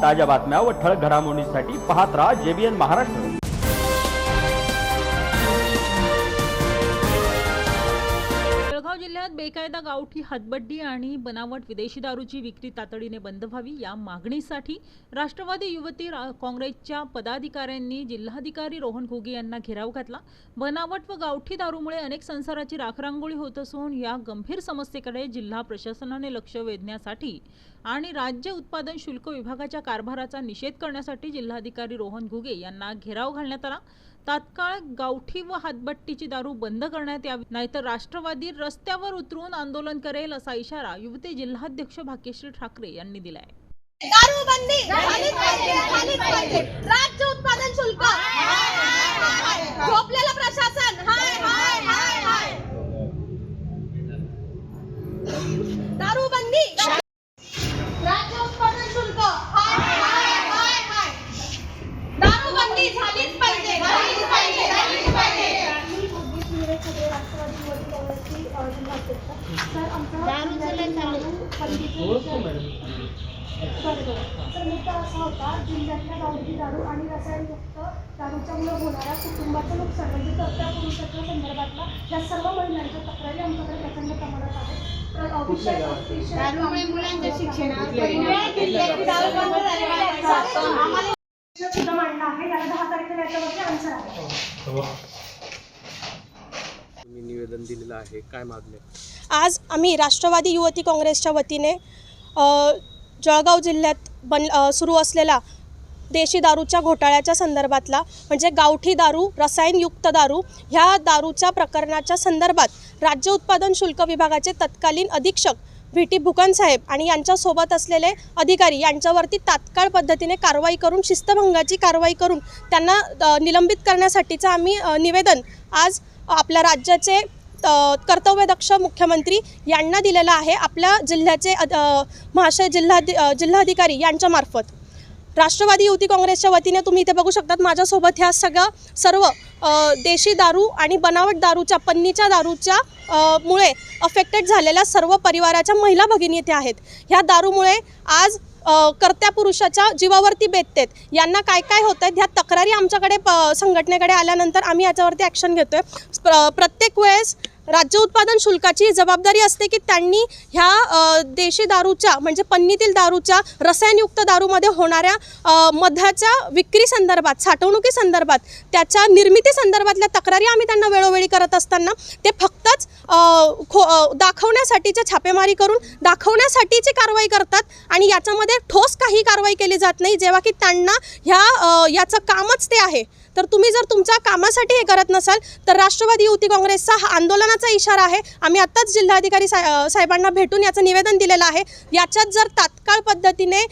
ताज्या बातम्या व ठळक घडामोडींसाठी पाहत राहा JBN महाराष्ट्र। जळगाव जिल्ह्यात बेकायदा गावठी हातबड्डी आणि बनावट विदेशी दारूची विक्री तातडीने बंद व्हावी या मागणीसाठी राष्ट्रवादी युवती काँग्रेसच्या पदाधिकाऱ्यांनी जिल्हाधिकारी रोहन घुगे यांना घेराव घातला। बनावट व गावठी दारूमुळे अनेक संसाराची राखरांगोळी होत असून या गंभीर समस्येकडे जिल्हा प्रशासनाने लक्ष वेधण्यासाठी आणि राज्य उत्पादन शुल्क विभागाच्या कारभाराचा निषेध करण्यासाठी जिल्हाधिकारी रोहन घुगे यांना घेराव घालण्यात आला। तात्काळ गावठी व हातबट्टीची दारू बंद करण्यात यावी, नाहीतर राष्ट्रवादी रस्त्यावर उतरून आंदोलन करेल असा इशारा युवती जिल्हाध्यक्ष भाग्यश्री ठाकरे यांनी दिलाय। दारू बंदी झालीच पाहिजे। राज्य उत्पादन शुल्क झोपलेलं प्रशासन हाय हाय हाय हाय। दारू बंदी राज्य उत्पादन शुल्क हाय हाय हाय हाय। दारू बंदी झालीच पाहिजे। तर मुद्दा असा होता, जिल्ह्यातल्या गावठी दारू आणि रसायनयुक्त दारूच्या मुळे होणाऱ्या कुटुंबाचं नुकसान म्हणजे कर्त्या पुरुषत्व संदर्भातला या सर्व महिलांच्या तक्रारी आमच्याकडे प्रचंड प्रमाणात आहेत। दारूमुळे मुलांच्या शिक्षणावर सुद्धा मांडला आहे, याला 10 तारखेला याच्यावरती आन्सर आहे। तुम्ही निवेदन दिलेलं आहे, काय मागणी? आज आम्ही राष्ट्रवादी युवती काँग्रेसच्या वतीने जळगाव जिल्ह्यात सुरू असलेला देशी दारूच्या घोटाळ्याच्या संदर्भातला म्हणजे गावठी दारू, रसायनयुक्त दारू ह्या दारूच्या प्रकरणाच्या संदर्भात राज्य उत्पादन शुल्क विभागाचे तत्कालीन अधीक्षक VT भुकन साहेब आणि यांच्यासोबत असलेले अधिकारी यांच्यावरती तात्काळ पद्धतीने कारवाई करून शिस्तभंगाची कारवाई करून त्यांना निलंबित करण्यासाठीचं आम्ही निवेदन आज आपल्या राज्याचे कर्तव्यदक्ष मुख्यमंत्री यांना दिलेला आहे। आपल्या जिल्ह्याचे महाशय जिल्हाधिकारी यांच्यामार्फत राष्ट्रवादी युवती काँग्रेसच्या वतीने तुम्ही इथे बघू शकतात माझ्यासोबत ह्या सर्व देशी दारू आणि बनावट दारूच्या पन्नीच्या दारूच्या मुळे अफेक्टेड झालेल्या सर्व परिवाराच्या महिला भगिनी इथे आहेत। ह्या दारूमुळे आज कर्त्या पुरुषाच्या जीवावरती बेततेत। यांना काय काय होतं ह्या तक्रारी आमच्याकडे संघटनेकडे आल्यानंतर आम्ही याच्यावरती ॲक्शन घेतोय। प्रत्येक वेळेस राज्य उत्पादन शुल्काची जबाबदारी असते की त्यांनी ह्या देशी दारूच्या म्हणजे पन्नीतील दारूच्या रसायनयुक्त दारूमध्ये होणाऱ्या मद्याच्या विक्री संदर्भात, साठवणुकी संदर्भात, त्याच्या निर्मिती संदर्भातल्या तक्रारी आम्ही त्यांना वेळोवेळी करत असताना ते फक्तच दाखवण्यासाठीच्या छापेमारी करून दाखवण्यासाठीची कारवाई करतात आणि याच्यामध्ये ठोस काही कारवाई केली जात नाही, जेव्हा की त्यांना याचं कामच ते आहे। तर तुम्ही जर तुमच्या कामासाठी हे करत नसाल तर राष्ट्रवादी युवती काँग्रेसचा हा आंदोलनाचा इशारा आहे। आम्ही आत्ताच जिल्हाधिकारी साहेबांना भेटून याचं निवेदन दिलेलं आहे। याच्यात जर तात्काळ पद्धतीने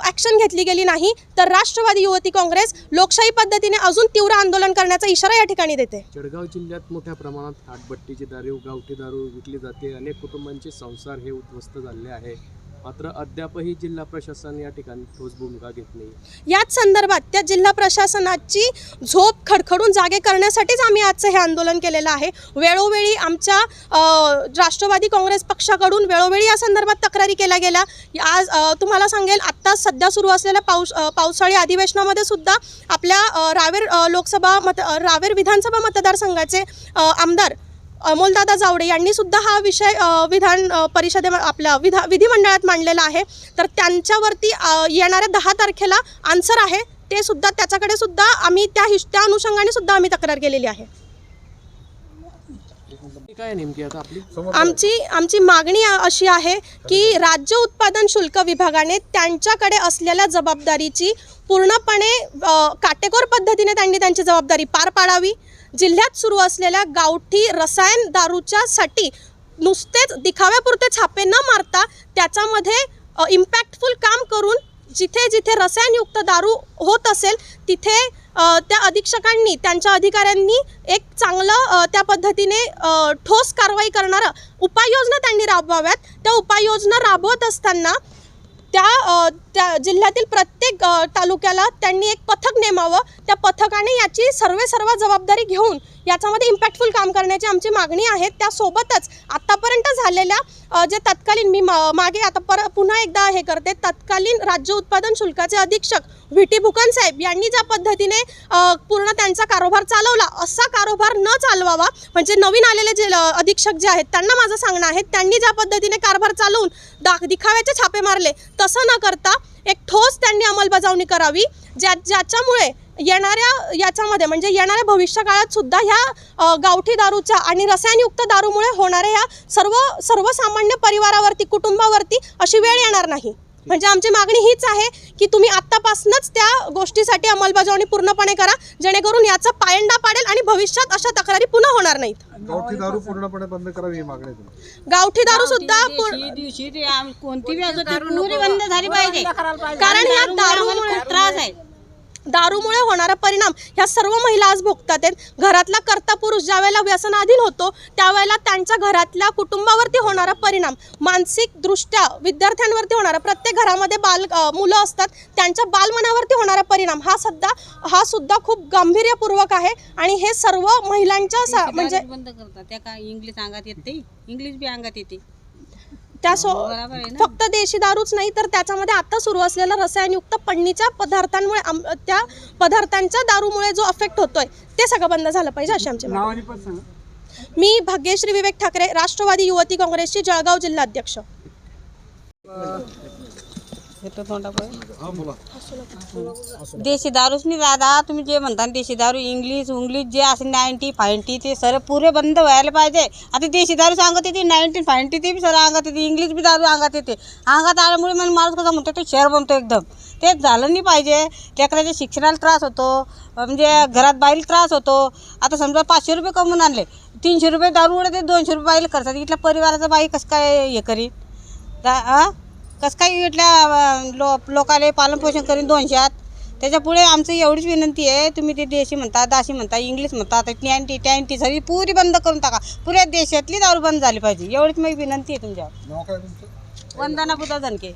ॲक्शन घेतली गेली नाही तर राष्ट्रवादी युवती काँग्रेस लोकशाही पद्धतीने अजून तीव्र आंदोलन करण्याचा इशारा या ठिकाणी देते। जळगाव जिल्ह्यात मोठ्या प्रमाणात हातबट्टीची दारू, गावठी दारू विकली जाते। अनेक कुटुंबांचे संसार हे उद्ध्वस्त झाले आहे, मात्र अद्यापही जिल्हा प्रशासन या ठिकाणी ठोस भूमिका घेत नाही। याच संदर्भात त्या जिल्हा प्रशासनाची झोप खडखडून जागे करण्यासाठीच आम्ही आजचं हे आंदोलन केलेलं आहे। वेळोवेळी आमच्या राष्ट्रवादी काँग्रेस पक्षाकडून वेळोवेळी या संदर्भात तक्रारी केल्या गेल्या। आज तुम्हाला सांगेल, आत्ता सध्या सुरू असलेल्या पावसाळी अधिवेशनामध्ये सुद्धा आपल्या रावेर विधानसभा मतदारसंघाचे आमदार अमोलदादा जावडे यांनी सुद्धा हा विषय विधान आपल्या विधिमंडळात मांडलेला आहे। तर त्यांच्यावरती येणाऱ्या 10 तारखेला आन्सर आहे, ते सुद्धा त्याच्याकडे सुद्धा आम्ही त्या अनुषंगाने सुद्धा आम्ही तक्रार केलेली आहे। काय नेमकी आता आमची मागणी अशी आहे की राज्य उत्पादन शुल्क विभागाने त्यांच्याकडे असलेल्या जबाबदारीची पूर्णपणे काटेकोर पद्धतीने त्यांनी त्यांची जबाबदारी पार पाडावी। जिल्ह्यात सुरू असलेल्या गावठी रसायन दारूच्यासाठी नुसतेच दिखाव्यापुरते छापे न मारता त्याच्यामध्ये इम्पॅक्टफुल काम करून जिथे जिथे रसायनयुक्त दारू होत असेल तिथे त्या अधीक्षकांनी, त्यांच्या अधिकाऱ्यांनी एक चांगलं त्या पद्धतीने ठोस कारवाई करणारा उपाययोजना त्यांनी राबवाव्यात। त्या उपाययोजना राबवत असताना त्या जिल्ह्यातील प्रत्येक तालुक्याला त्यांनी एक पथक नेमावं. त्या पथकाने याची सर्व जबाबदारी घेऊन याच्यामध्ये इम्पॅक्टफुल काम करण्याची आमची मागणी आहे. त्यासोबतच आत्तापर्यंत झालेल्या जे तत्कालीन मी मागे आता पुन्हा एकदा हे करते, तत्कालीन राज्य उत्पादन शुल्काचे अधीक्षक व्ही.टी. बुकन साहेब यांनी ज्या पद्धतीने पूर्ण त्यांचा कारभार चालवला, असा कारभार न चालवावा. म्हणजे नवीन आलेले जे अधीक्षक जे आहेत त्यांना माझं सांगणं आहे, त्यांनी ज्या पद्धतीने कारभार चालवून दिखाव्याचे छापे मारले, तसं न करता एक ठोस त्यांनी अंमलबजावणी करावी, ज्याच्यामुळे याच्यामध्ये म्हणजे येणाऱ्या भविष्यकाळात सुद्धा ह्या गावठी दारूच्या आणि रसायनयुक्त दारूमुळे होणाऱ्या ह्या सर्वसामान्य परिवारावरती, कुटुंबावरती अशी वेळ येणार नाही. म्हणजे आमची मागणी हीच आहे की तुम्ही आत्तापासूनच त्या गोष्टीसाठी अंमलबजावणी पूर्णपणे करा, जेणेकरून याचा पायंडा पाडेल आणि भविष्यात अशा तक्रारी पुन्हा होणार नाहीत. गावठी दारू पूर्णपणे बंद करावी ही मागणी आहे. गावठी दारू सुद्धा कोणती बंद झाली पाहिजे, कारण या दारूमुळे त्रास आहे. दारूमुळे होणारा परिणाम ह्या सर्व महिला आज भोगतात आहेत. घरातला कर्ता पुरुष ज्या वेळेला व्यसनाधीन होतो त्यावेळेला त्यांच्या घरातल्या कुटुंबावरती होणारा परिणाम, मानसिकदृष्ट्या विद्यार्थ्यांवरती होणारा, प्रत्येक घरामध्ये मुलं असतात त्यांच्या बालमनावरती होणारा परिणाम हा सुद्धा खूप गांभीर्यपूर्वक आहे. आणि हे सर्व महिलांच्या म्हणजे बंद करतात. त्या काय इंग्लिश अंगात येते, इंग्लिश बी अंगात येते. फक्त देशी दारूच नाही तर त्याच्यामध्ये आता सुरू असलेला रसायनयुक्त पन्नीच्या पदार्थांमुळे त्या पदार्थांच्या दारूमुळे जो अफेक्ट होतोय ते सगळं बंद झालं पाहिजे अशी आमची मागणी. मी भाग्यश्री विवेक ठाकरे, राष्ट्रवादी युवती काँग्रेसची जळगाव जिल्हाध्यक्ष. देशी दारूच नाही दादा, तुम्ही जे म्हणता देशी दारू, इंग्लिश जे असेल 90, 50 ते सर्व पुरे बंद व्हायला पाहिजे. आता देशी दारू अंगात येते, 90, 50 ते बी सर्व अंगात येते, इंग्लिश बी दारू अंगात येते. अंगात आल्यामुळे मग माणूस कसा म्हणतो, तो शहर बनतो एकदम. ते झालं नाही पाहिजे. लेकराच्या शिक्षणाला त्रास होतो, म्हणजे घरात बाईला त्रास होतो. आता समजा 500 रुपये कमवून आणले, 300 रुपये दारू उडते, 200 रुपये बाईला खर्चात. इथल्या परिवाराचा बाई कसं काय हे करीन, कसं काय इथल्या लोकाले पालनपोषण करीन 200. त्याच्यापुढे आमचं एवढीच विनंती आहे, तुम्ही ते देशी म्हणता, दाशी म्हणता, इंग्लिश म्हणता, आता 90 सगळी पुरी बंद करून टाका. पुऱ्या देशातली दारू बंद झाली पाहिजे, एवढीच माझी विनंती आहे तुमच्यावर. वंदना बुधा धनके.